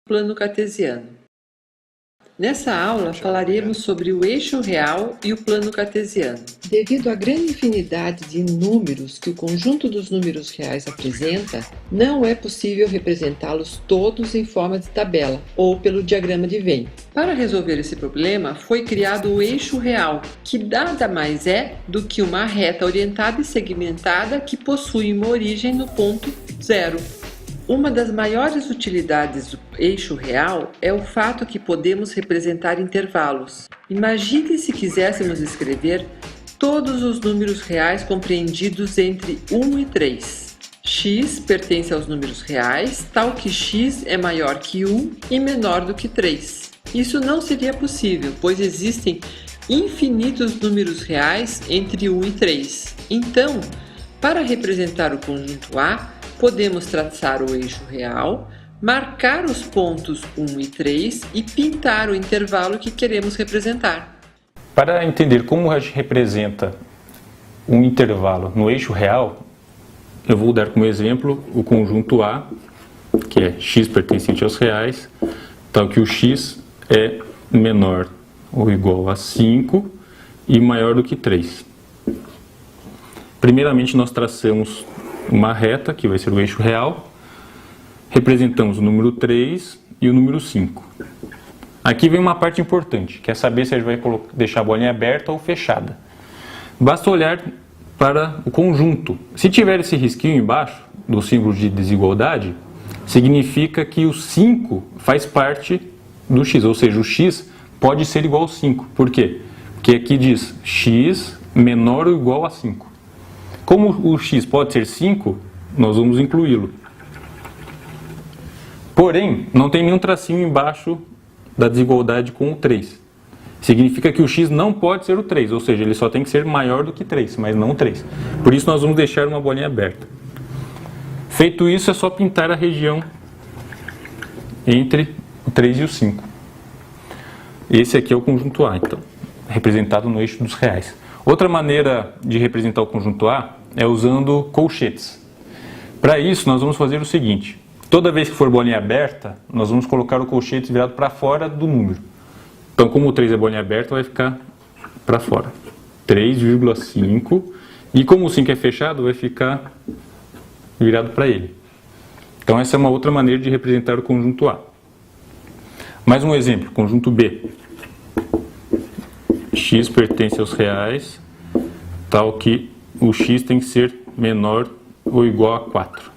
Plano cartesiano. Nessa aula, falaremos sobre o eixo real e o plano cartesiano. Devido à grande infinidade de números que o conjunto dos números reais apresenta, não é possível representá-los todos em forma de tabela ou pelo diagrama de Venn. Para resolver esse problema, foi criado o eixo real, que nada mais é do que uma reta orientada e segmentada que possui uma origem no ponto zero. Uma das maiores utilidades do eixo real é o fato que podemos representar intervalos. Imagine se quiséssemos escrever todos os números reais compreendidos entre 1 e 3. X pertence aos números reais, tal que x é maior que 1 e menor do que 3. Isso não seria possível, pois existem infinitos números reais entre 1 e 3. Então, para representar o conjunto A, podemos traçar o eixo real, marcar os pontos 1 e 3 e pintar o intervalo que queremos representar. Para entender como a gente representa um intervalo no eixo real, eu vou dar como exemplo o conjunto A, que é x pertencente aos reais, tal que o x é menor ou igual a 5 e maior do que 3. Primeiramente, nós traçamos uma reta, que vai ser o eixo real, representamos o número 3 e o número 5. Aqui vem uma parte importante, que é saber se a gente vai deixar a bolinha aberta ou fechada. Basta olhar para o conjunto. Se tiver esse risquinho embaixo, do símbolo de desigualdade, significa que o 5 faz parte do x, ou seja, o x pode ser igual a 5. Por quê? Porque aqui diz x menor ou igual a 5. Como o x pode ser 5, nós vamos incluí-lo. Porém, não tem nenhum tracinho embaixo da desigualdade com o 3. Significa que o x não pode ser o 3, ou seja, ele só tem que ser maior do que 3, mas não o 3. Por isso nós vamos deixar uma bolinha aberta. Feito isso, é só pintar a região entre o 3 e o 5. Esse aqui é o conjunto A, então, representado no eixo dos reais. Outra maneira de representar o conjunto A é usando colchetes. Para isso, nós vamos fazer o seguinte. Toda vez que for bolinha aberta, nós vamos colocar o colchete virado para fora do número. Então, como o 3 é bolinha aberta, vai ficar para fora. 3,5. E como o 5 é fechado, vai ficar virado para ele. Então, essa é uma outra maneira de representar o conjunto A. Mais um exemplo, conjunto B. X pertence aos reais, tal que o x tem que ser menor ou igual a 4.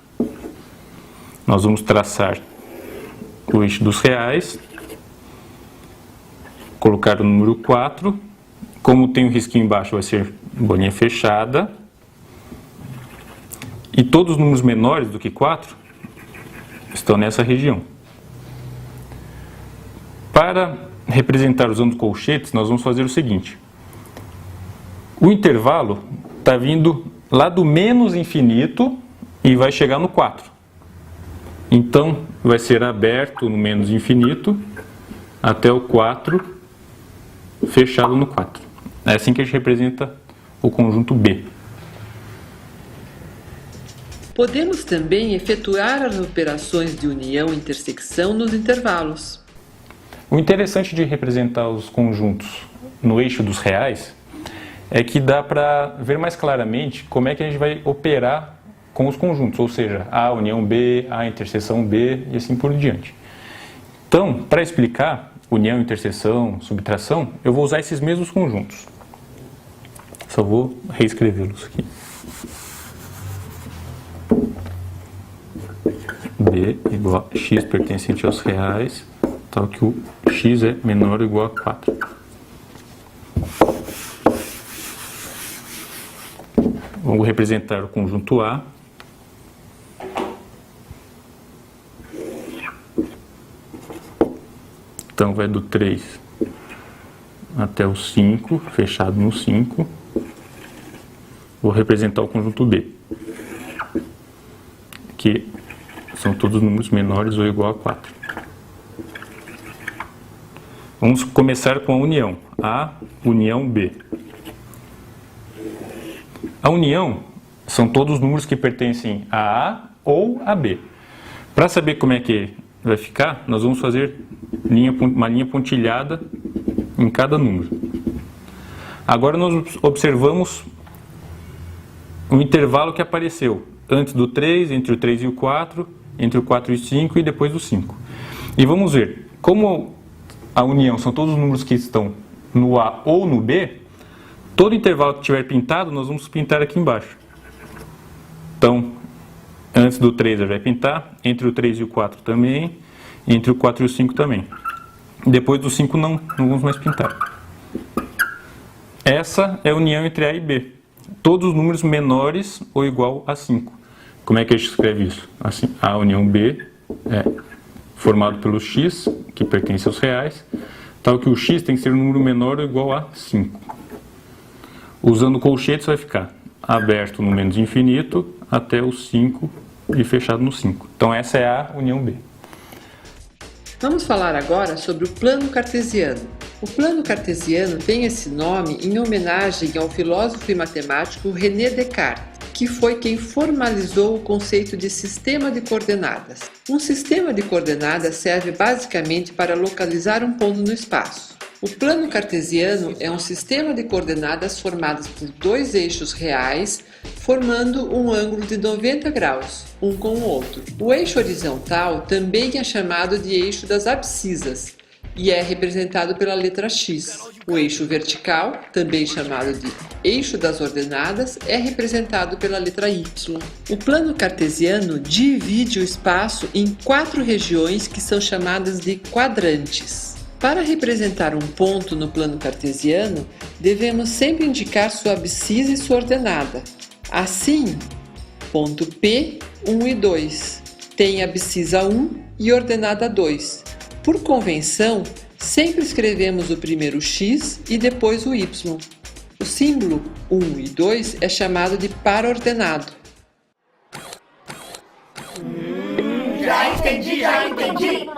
Nós vamos traçar o eixo dos reais, colocar o número 4, como tem um risquinho embaixo vai ser bolinha fechada, e todos os números menores do que 4 estão nessa região. Para representar usando colchetes, nós vamos fazer o seguinte. O intervalo está vindo lá do menos infinito e vai chegar no 4. Então, vai ser aberto no menos infinito até o 4, fechado no 4. É assim que a gente representa o conjunto B. Podemos também efetuar as operações de união e intersecção nos intervalos. O interessante de representar os conjuntos no eixo dos reais é que dá para ver mais claramente como é que a gente vai operar com os conjuntos, ou seja, A união B, A interseção B e assim por diante. Então, para explicar união, interseção, subtração, eu vou usar esses mesmos conjuntos. Só vou reescrevê-los aqui. B igual a x pertencente aos reais, tal que o x é menor ou igual a 4. Vamos representar o conjunto A. Então vai do 3 até o 5, fechado no 5. Vou representar o conjunto B, que são todos números menores ou igual a 4. Vamos começar com a união. A união B. A união são todos os números que pertencem a A ou AB. Para saber como é que vai ficar, nós vamos fazer uma linha pontilhada em cada número. Agora nós observamos o intervalo que apareceu antes do 3, entre o 3 e o 4, entre o 4 e o 5 e depois do 5. E vamos ver, como a união são todos os números que estão no A ou no B, todo intervalo que tiver pintado, nós vamos pintar aqui embaixo. Então, antes do 3 ele vai pintar, entre o 3 e o 4 também, entre o 4 e o 5 também. Depois do 5 não vamos mais pintar. Essa é a união entre A e B. Todos os números menores ou igual a 5. Como é que a gente escreve isso? Assim, a união B é formado pelo x, que pertence aos reais, tal que o x tem que ser um número menor ou igual a 5. Usando colchetes vai ficar aberto no menos infinito até o 5 e fechado no 5. Então essa é a união B. Vamos falar agora sobre o plano cartesiano. O plano cartesiano tem esse nome em homenagem ao filósofo e matemático René Descartes, que foi quem formalizou o conceito de sistema de coordenadas. Um sistema de coordenadas serve basicamente para localizar um ponto no espaço. O plano cartesiano é um sistema de coordenadas formadas por dois eixos reais, formando um ângulo de 90 graus, um com o outro. O eixo horizontal também é chamado de eixo das abscissas e é representado pela letra X. O eixo vertical, também chamado de eixo das ordenadas, é representado pela letra Y. O plano cartesiano divide o espaço em 4 regiões que são chamadas de quadrantes. Para representar um ponto no plano cartesiano, devemos sempre indicar sua abscissa e sua ordenada. Assim, ponto P, 1 e 2, tem abscissa 1 e ordenada 2. Por convenção, sempre escrevemos o primeiro x e depois o y. O símbolo 1 e 2 é chamado de par ordenado. Já entendi!